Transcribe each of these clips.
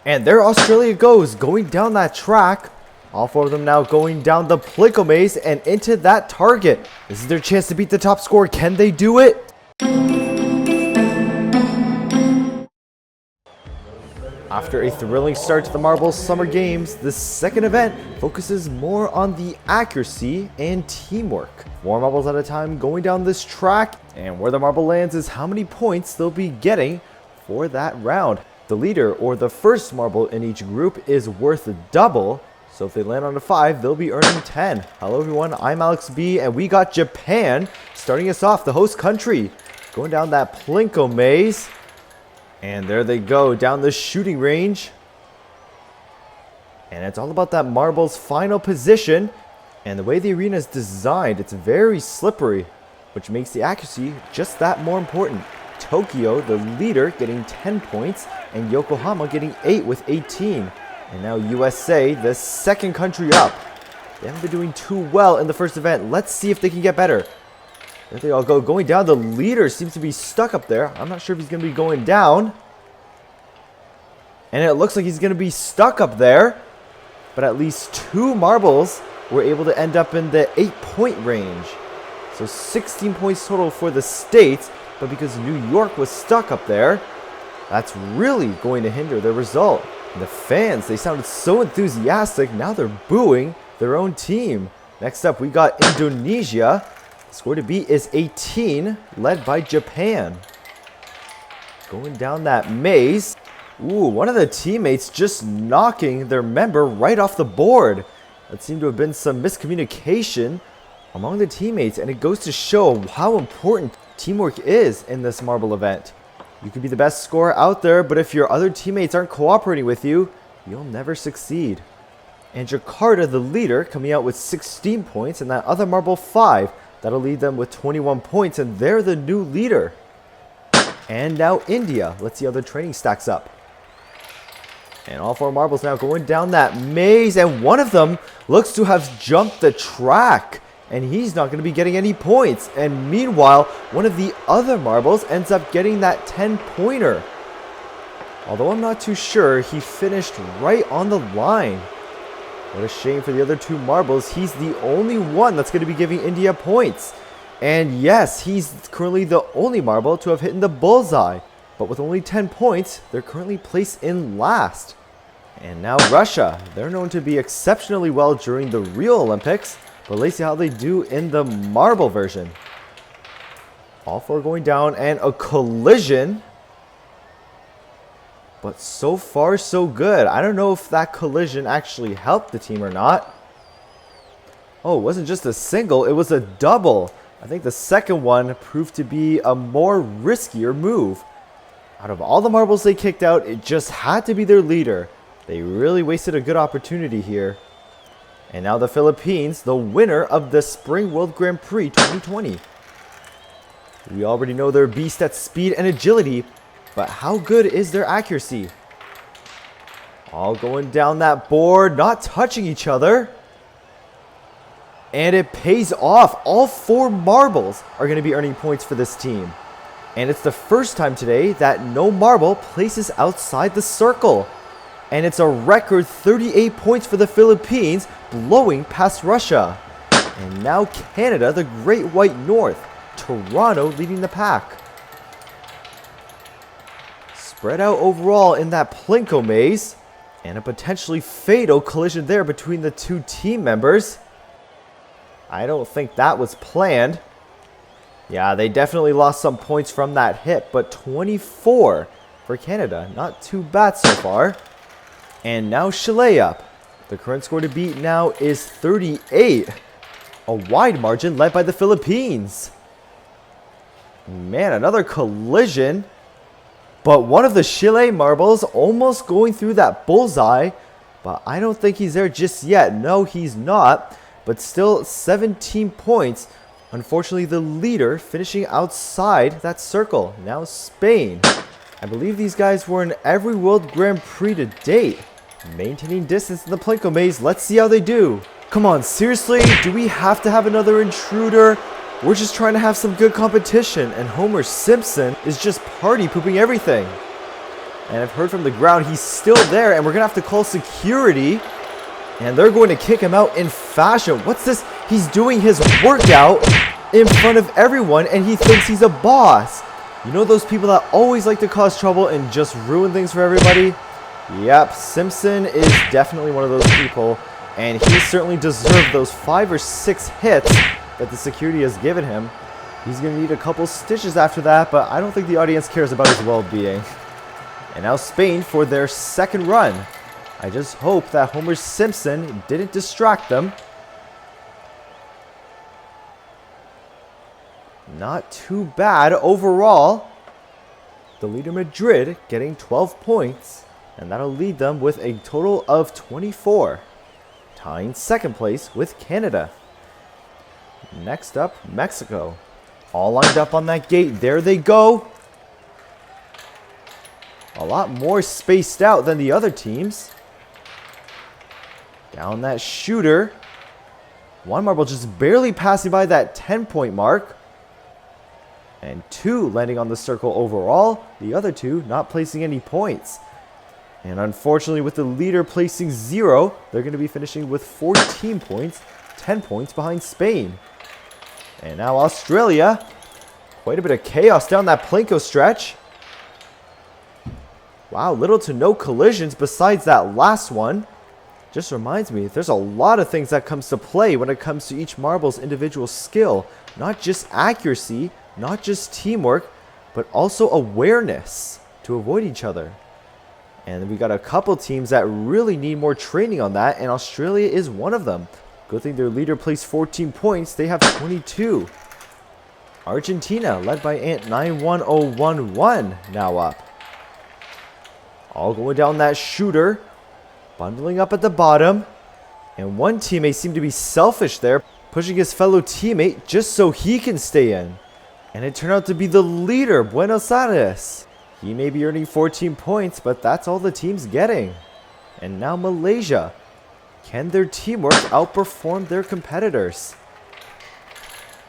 And there Australia goes, going down that track. All four of them now going down the Plinko maze and into that target. This is their chance to beat the top score. Can they do it? After a thrilling start to the Marbles Summer Games, the second event focuses more on the accuracy and teamwork. 4 marbles at a time going down this track, and where the marble lands is how many points they'll be getting for that round. The leader, or the first marble in each group, is worth double, so if they land on a 5, they'll be earning 10. Hello everyone, I'm Alex B, and we got Japan starting us off, the host country, going down that Plinko maze. And there they go, down the shooting range. And it's all about that marble's final position. And the way the arena is designed, it's very slippery, which makes the accuracy just that more important. Tokyo, the leader, getting 10 points, and Yokohama getting 8 with 18. And now USA, the second country up. They haven't been doing too well in the first event. Let's see if they can get better. There they all go, going down. The leader seems to be stuck up there. I'm not sure if he's going to be going down. And it looks like he's going to be stuck up there. But at least 2 marbles were able to end up in the 8-point range. So 16 points total for the States. But because New York was stuck up there, that's really going to hinder their result. And the fans, they sounded so enthusiastic. Now they're booing their own team. Next up, we got Indonesia. Score to beat is 18, led by Japan. Going down that maze. Ooh, one of the teammates just knocking their member right off the board. That seemed to have been some miscommunication among the teammates, and it goes to show how important teamwork is in this marble event. You could be the best scorer out there, but if your other teammates aren't cooperating with you, you'll never succeed. And Jakarta, the leader, coming out with 16 points, and that other marble 5. That'll lead them with 21 points, and they're the new leader. And now India. Let's see how their training stacks up. And all 4 marbles now going down that maze, and one of them looks to have jumped the track, and he's not going to be getting any points. And meanwhile, one of the other marbles ends up getting that 10-pointer. Although I'm not too sure, he finished right on the line. What a shame for the other 2 marbles. He's the only one that's going to be giving India points. And yes, he's currently the only marble to have hit in the bullseye. But with only 10 points, they're currently placed in last. And now Russia. They're known to be exceptionally well during the Rio Olympics. But let's see how they do in the marble version. All 4 going down, and a collision. But so far, so good. I don't know if that collision actually helped the team or not. Oh, it wasn't just a single, it was a double. I think the second one proved to be a more riskier move. Out of all the marbles they kicked out, it just had to be their leader. They really wasted a good opportunity here. And now the Philippines, the winner of the Spring World Grand Prix 2020. We already know they're beasts at speed and agility. But how good is their accuracy? All going down that board, not touching each other. And it pays off. All 4 marbles are going to be earning points for this team. And it's the first time today that no marble places outside the circle. And it's a record 38 points for the Philippines, blowing past Russia. And now Canada, the Great White North. Toronto leading the pack. Spread out overall in that Plinko maze, and a potentially fatal collision there between the 2 team members. I don't think that was planned. Yeah, they definitely lost some points from that hit, but 24 for Canada. Not too bad so far. And now Chile up. The current score to beat now is 38. A wide margin led by the Philippines. Man, another collision. But one of the Chile marbles almost going through that bullseye. But I don't think he's there just yet. No, he's not. But still 17 points. Unfortunately, the leader finishing outside that circle. Now Spain. I believe these guys were in every World Grand Prix to date. Maintaining distance in the Plinko maze. Let's see how they do. Come on, seriously? Do we have to have another intruder? We're just trying to have some good competition, and Homer Simpson is just party pooping everything. And I've heard from the ground he's still there, and we're going to have to call security. And they're going to kick him out in fashion. What's this? He's doing his workout in front of everyone, and he thinks he's a boss. You know those people that always like to cause trouble and just ruin things for everybody? Yep, Simpson is definitely one of those people, and he certainly deserved those 5 or 6 hits that the security has given him. He's going to need a couple stitches after that, but I don't think the audience cares about his well-being. And now Spain for their second run. I just hope that Homer Simpson didn't distract them. Not too bad overall. The leader Madrid getting 12 points, and that'll lead them with a total of 24, tying second place with Canada. Next up, Mexico. All lined up on that gate. There they go. A lot more spaced out than the other teams. Down that shooter. One marble just barely passing by that 10-point mark. And 2 landing on the circle overall. The other 2 not placing any points. And unfortunately, with the leader placing 0, they're going to be finishing with 14 points. 10 points behind Spain. And now Australia. Quite a bit of chaos down that Plinko stretch. Wow, little to no collisions besides that last one. Just reminds me, there's a lot of things that comes to play when it comes to each marble's individual skill. Not just accuracy, not just teamwork, but also awareness to avoid each other. And we got a couple teams that really need more training on that, and Australia is one of them. Good thing their leader placed 14 points. They have 22. Argentina, led by Ant 91011, now up. All going down that shooter. Bundling up at the bottom. And one teammate seemed to be selfish there, pushing his fellow teammate just so he can stay in. And it turned out to be the leader, Buenos Aires. He may be earning 14 points, but that's all the team's getting. And now Malaysia. Can their teamwork outperform their competitors?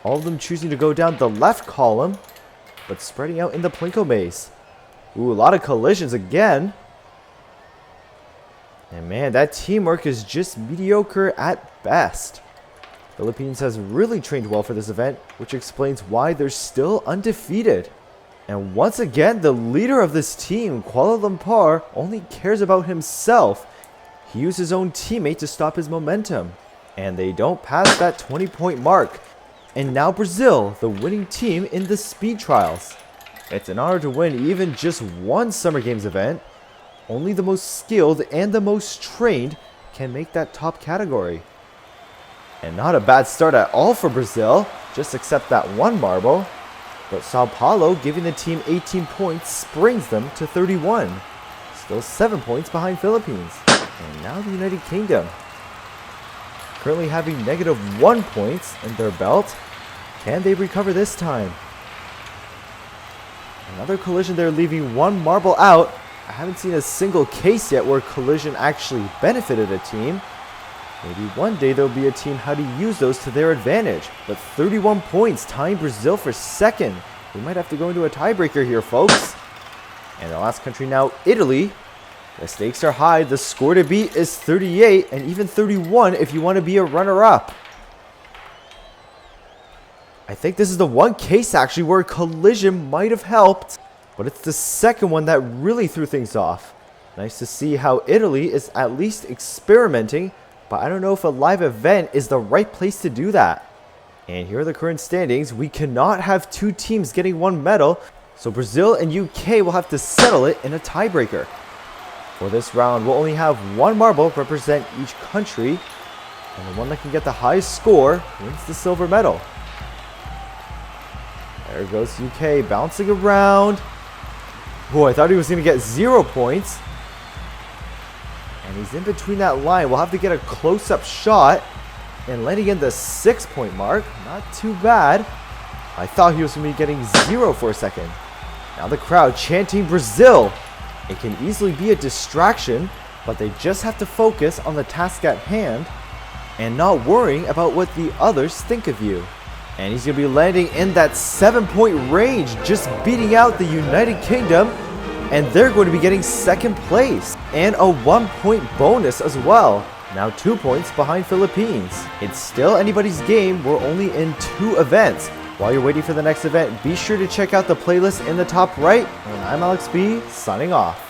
All of them choosing to go down the left column, but spreading out in the Plinko maze. Ooh, a lot of collisions again. And man, that teamwork is just mediocre at best. Philippines has really trained well for this event, which explains why they're still undefeated. And once again, the leader of this team, Kuala Lumpur, only cares about himself. He used his own teammate to stop his momentum. And they don't pass that 20-point mark. And now Brazil, the winning team in the speed trials. It's an honor to win even just one Summer Games event. Only the most skilled and the most trained can make that top category. And not a bad start at all for Brazil, just accept that one marble. But Sao Paulo, giving the team 18 points, springs them to 31. Still 7 points behind Philippines. And now the United Kingdom, currently having -1 points in their belt. Can they recover this time? Another collision there, leaving one marble out. I haven't seen a single case yet where collision actually benefited a team. Maybe one day there'll be a team how to use those to their advantage. But 31 points, tying Brazil for second. We might have to go into a tiebreaker here, folks. And the last country now, Italy. The stakes are high. The score to beat is 38 and even 31 if you want to be a runner-up. I think this is the one case actually where collision might have helped, but it's the second one that really threw things off. Nice to see how Italy is at least experimenting, but I don't know if a live event is the right place to do that. And here are the current standings. We cannot have two teams getting one medal, so Brazil and UK will have to settle it in a tiebreaker. For this round, we'll only have one marble represent each country, and the one that can get the highest score wins the silver medal. There goes UK bouncing around. Oh, I thought he was going to get 0 points. And he's in between that line. We'll have to get a close-up shot. And landing in the 6-point mark. Not too bad. I thought he was going to be getting 0 for a second. Now the crowd chanting Brazil. It can easily be a distraction, but they just have to focus on the task at hand and not worrying about what the others think of you. And he's going to be landing in that 7-point range, just beating out the United Kingdom. and they're going to be getting second place and a 1 point bonus as well. Now 2 points behind Philippines. It's still anybody's game. We're only in 2 events. While you're waiting for the next event, be sure to check out the playlist in the top right. And I'm Alex B, signing off.